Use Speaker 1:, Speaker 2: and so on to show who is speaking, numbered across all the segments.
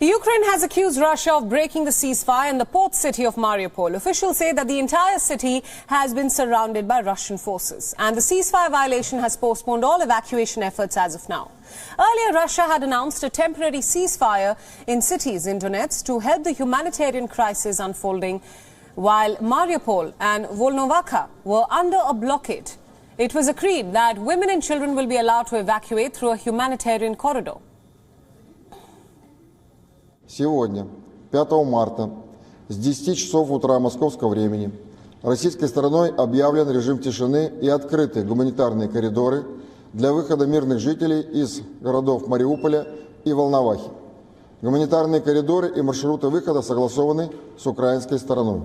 Speaker 1: Ukraine has accused Russia of breaking the ceasefire in the port city of Mariupol. Officials say that the entire city has been surrounded by Russian forces, and the ceasefire violation has postponed all evacuation efforts as of now. Earlier, Russia had announced a temporary ceasefire in cities in Donetsk to help the humanitarian crisis unfolding, while Mariupol and Volnovakha were under a blockade. It was agreed that women and children will be allowed to evacuate through a humanitarian corridor.
Speaker 2: Сегодня, 5 марта, с 10 часов утра московского времени, российской стороной объявлен режим тишины и открыты гуманитарные коридоры для выхода мирных жителей из городов Мариуполя и Волновахи. Гуманитарные коридоры и маршруты выхода согласованы с украинской стороной.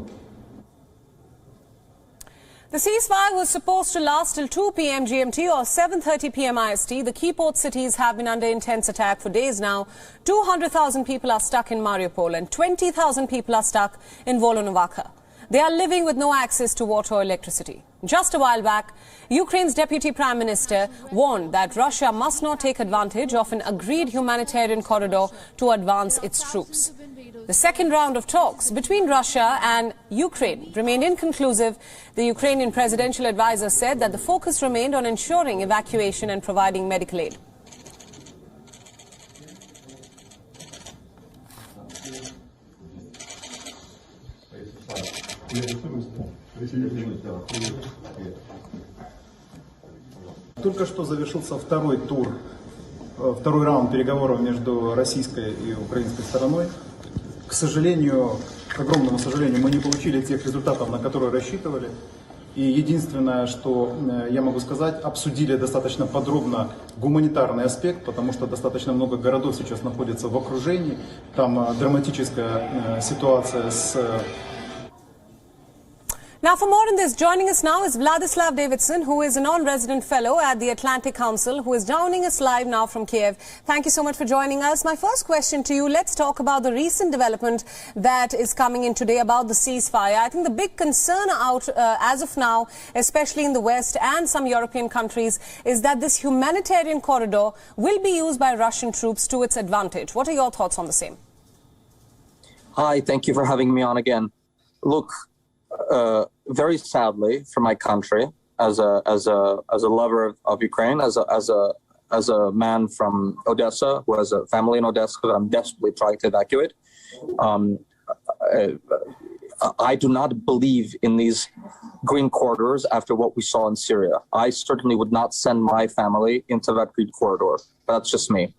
Speaker 1: The ceasefire was supposed to last till 2 p.m. GMT or 7:30 p.m. IST. The key port cities have been under intense attack for days now. 200,000 people are stuck in Mariupol and 20,000 people are stuck in Volnovakha. They are living with no access to water or electricity. Just a while back, Ukraine's Deputy Prime Minister warned that Russia must not take advantage of an agreed humanitarian corridor to advance its troops. The second round of talks between Russia and Ukraine remained inconclusive. The Ukrainian presidential advisor said that the focus remained on ensuring evacuation and providing medical aid.
Speaker 3: Только что завершился второй раунд переговоров между российской и украинской стороной. К сожалению, к огромному сожалению, мы не получили тех результатов, на которые рассчитывали. И единственное, что я могу сказать, обсудили достаточно подробно гуманитарный аспект, потому что достаточно много городов сейчас находятся в окружении. Там драматическая ситуация с...
Speaker 1: Now, for more on this, joining us now is Vladislav Davidson, who is a non-resident fellow at the Atlantic Council, who is joining us live now from Kiev. Thank you so much for joining us. My first question to you, let's talk about the recent development that is coming in today about the ceasefire. I think the big concern out as of now, especially in the West and some European countries, is that this humanitarian corridor will be used by Russian troops to its advantage. What are your thoughts on the same?
Speaker 4: Hi, thank you for having me on again. Look, very sadly for my country, as a lover of Ukraine, as a man from Odessa who has a family in Odessa that I'm desperately trying to evacuate, I do not believe in these green corridors after what we saw in Syria. I certainly would not send my family into that green corridor. That's just me.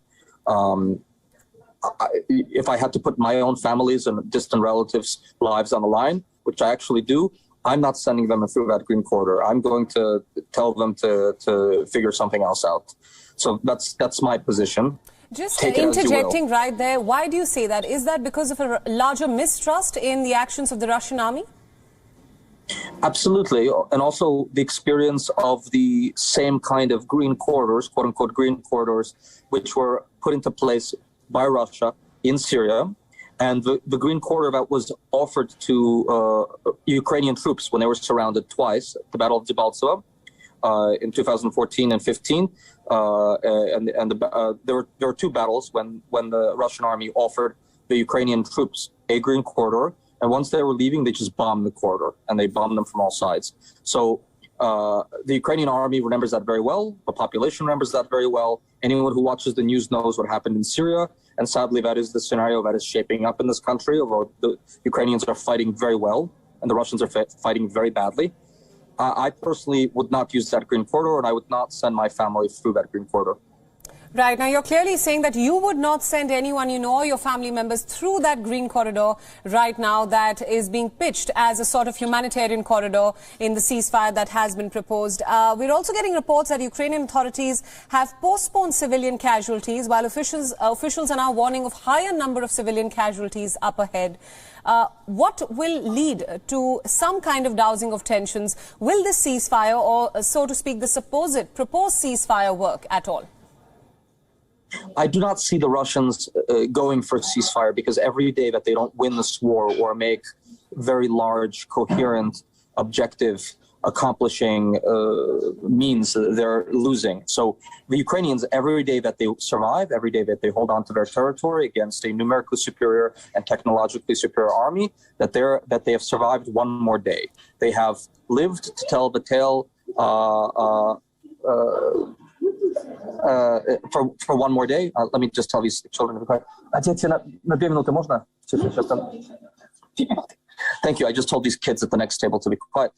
Speaker 4: If I had to put my own family's and distant relatives' lives on the line, which I actually do, I'm not sending them through that green corridor. I'm going to tell them to figure something else out. So that's my position.
Speaker 1: Just interjecting right there, why do you say that? Is that because of a larger mistrust in the actions of the Russian army?
Speaker 4: Absolutely. And also the experience of the same kind of green corridors, quote unquote green corridors, which were put into place by Russia in Syria. And the green corridor that was offered to Ukrainian troops when they were surrounded twice, the Battle of Debaltseve in 2014 and 15. There were two battles when the Russian army offered the Ukrainian troops a green corridor. And once they were leaving, they just bombed the corridor, and they bombed them from all sides. So the Ukrainian army remembers that very well. The population remembers that very well. Anyone who watches the news knows what happened in Syria. And sadly, that is the scenario that is shaping up in this country, although the Ukrainians are fighting very well and the Russians are fighting very badly. I personally would not use that green corridor, and I would not send my family through that green corridor.
Speaker 1: Right. Now, you're clearly saying that you would not send anyone you know or your family members through that green corridor right now that is being pitched as a sort of humanitarian corridor in the ceasefire that has been proposed. We're also getting reports that Ukrainian authorities have postponed civilian casualties, while officials are now warning of higher number of civilian casualties up ahead. What will lead to some kind of dousing of tensions? Will this ceasefire, or so to speak, the supposed proposed ceasefire, work at all?
Speaker 4: I do not see the Russians going for a ceasefire, because every day that they don't win this war or make very large, coherent, objective accomplishing means they're losing. So the Ukrainians, every day that they survive, every day that they hold on to their territory against a numerically superior and technologically superior army, that they have survived one more day. They have lived to tell the tale for one more day. Let me just tell these children. Thank you. I just told these kids at the next table to be quiet.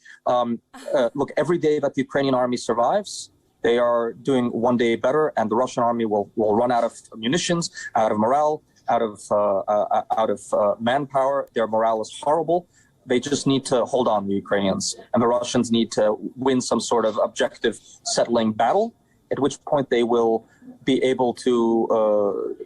Speaker 4: Look, every day that the Ukrainian army survives, they are doing one day better, and the Russian army will run out of munitions, out of morale, out of manpower. Their morale is horrible. They just need to hold on, the Ukrainians, and the Russians need to win some sort of objective settling battle, at which point they will be able to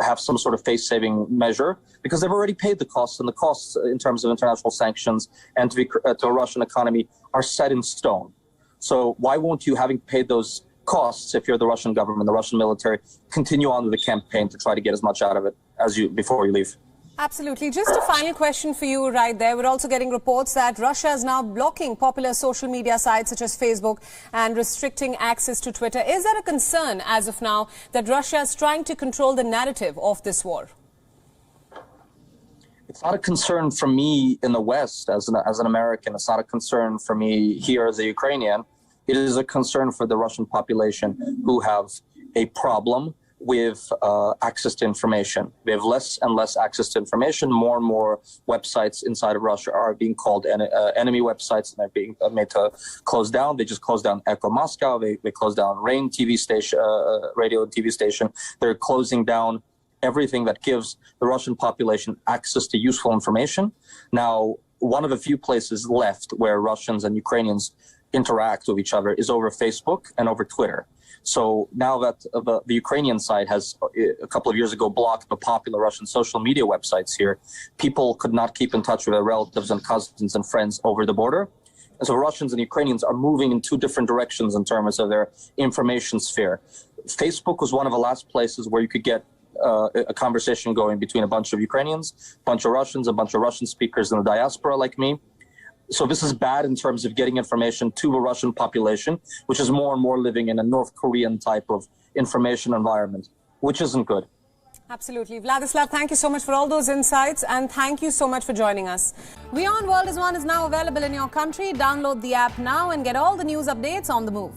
Speaker 4: have some sort of face-saving measure, because they've already paid the costs, and the costs in terms of international sanctions and to the Russian economy are set in stone. So why won't you, having paid those costs, if you're the Russian government, the Russian military, continue on with the campaign to try to get as much out of it as before you leave?
Speaker 1: Absolutely. Just a final question for you right there. We're also getting reports that Russia is now blocking popular social media sites such as Facebook and restricting access to Twitter. Is that a concern as of now, that Russia is trying to control the narrative of this war?
Speaker 4: It's not a concern for me in the West as an American. It's not a concern for me here as a Ukrainian. It is a concern for the Russian population, who have a problem with access to information. We have less and less access to information. More and more websites inside of Russia are being called enemy websites, and they're being made to close down. They just closed down Echo Moscow. They closed down Rain TV station, radio and TV station. They're closing down everything that gives the Russian population access to useful information. Now, one of the few places left where Russians and Ukrainians interact with each other is over Facebook and over Twitter. So now that the Ukrainian side has a couple of years ago blocked the popular Russian social media websites here, people could not keep in touch with their relatives and cousins and friends over the border. And so Russians and Ukrainians are moving in two different directions in terms of their information sphere. Facebook was one of the last places where you could get a conversation going between a bunch of Ukrainians, a bunch of Russians, a bunch of Russian speakers in the diaspora like me. So this is bad in terms of getting information to the Russian population, which is more and more living in a North Korean type of information environment, which isn't good.
Speaker 1: Absolutely. Vladislav, thank you so much for all those insights, and thank you so much for joining us. WION World is One is now available in your country. Download the app now and get all the news updates on the move.